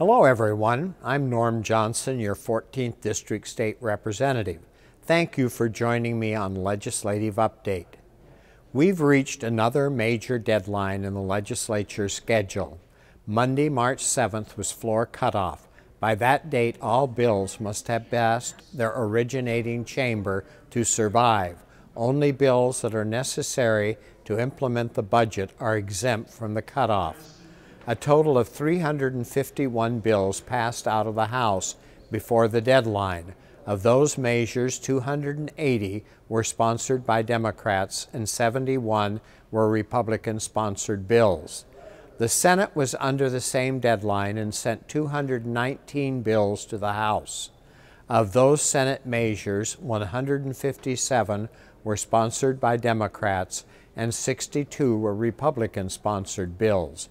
Hello everyone, I'm Norm Johnson, your 14th District State Representative. Thank you for joining me on Legislative Update. We've reached another major deadline in the legislature's schedule. Monday, March 7th was floor cutoff. By that date, all bills must have passed their originating chamber to survive. Only bills that are necessary to implement the budget are exempt from the cutoff. A total of 351 bills passed out of the House before the deadline. Of those measures, 280 were sponsored by Democrats and 71 were Republican-sponsored bills. The Senate was under the same deadline and sent 219 bills to the House. Of those Senate measures, 157 were sponsored by Democrats and 62 were Republican-sponsored bills.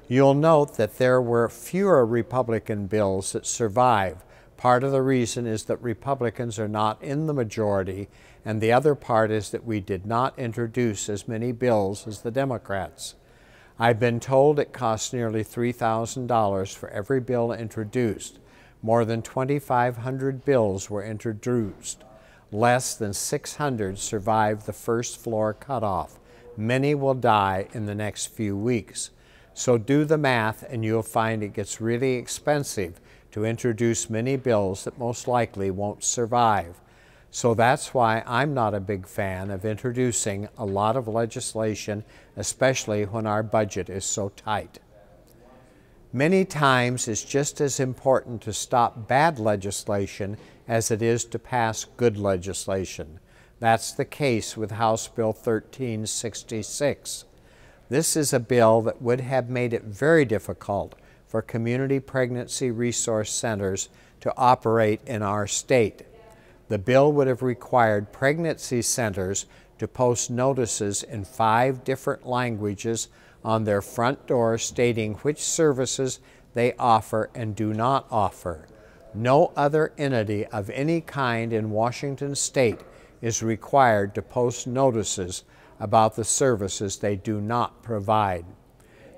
You'll note that there were fewer Republican bills that survived. Part of the reason is that Republicans are not in the majority, and the other part is that we did not introduce as many bills as the Democrats. I've been told it costs nearly $3,000 for every bill introduced. More than 2,500 bills were introduced. Less than 600 survived the first floor cutoff. Many will die in the next few weeks. So do the math and you'll find it gets really expensive to introduce many bills that most likely won't survive. So that's why I'm not a big fan of introducing a lot of legislation, especially when our budget is so tight. Many times it's just as important to stop bad legislation as it is to pass good legislation. That's the case with House Bill 1366. This is a bill that would have made it very difficult for community pregnancy resource centers to operate in our state. The bill would have required pregnancy centers to post notices in 5 different languages on their front door stating which services they offer and do not offer. No other entity of any kind in Washington state is required to post notices about the services they do not provide.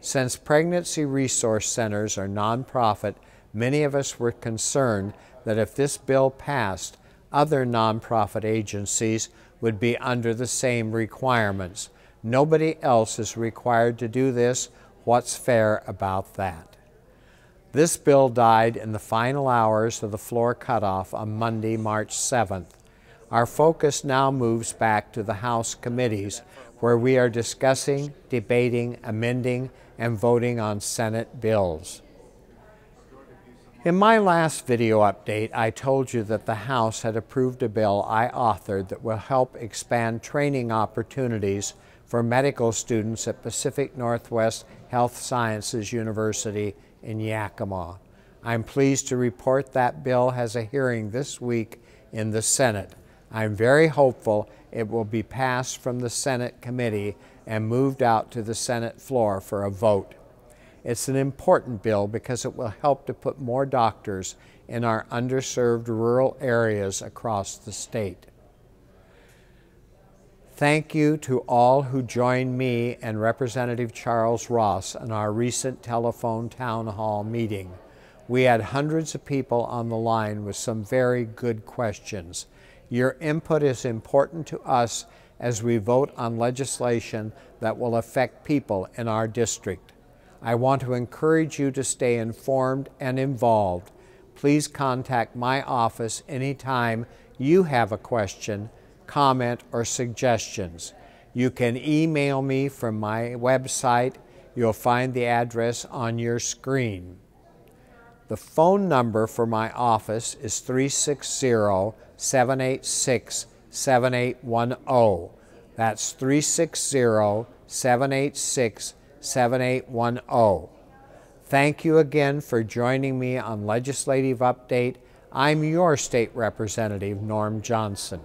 Since pregnancy resource centers are nonprofit, many of us were concerned that if this bill passed, other nonprofit agencies would be under the same requirements. Nobody else is required to do this. What's fair about that? This bill died in the final hours of the floor cutoff on Monday, March 7th. Our focus now moves back to the House committees, where we are discussing, debating, amending, and voting on Senate bills. In my last video update, I told you that the House had approved a bill I authored that will help expand training opportunities for medical students at Pacific Northwest Health Sciences University in Yakima. I'm pleased to report that bill has a hearing this week in the Senate. I'm very hopeful it will be passed from the Senate committee and moved out to the Senate floor for a vote. It's an important bill because it will help to put more doctors in our underserved rural areas across the state. Thank you to all who joined me and Representative Charles Ross in our recent telephone town hall meeting. We had hundreds of people on the line with some very good questions. Your input is important to us as we vote on legislation that will affect people in our district. I want to encourage you to stay informed and involved. Please contact my office anytime you have a question, comment, or suggestions. You can email me from my website. You'll find the address on your screen. The phone number for my office is 360-786-7810. That's 360-786-7810. Thank you again for joining me on Legislative Update. I'm your State Representative, Norm Johnson.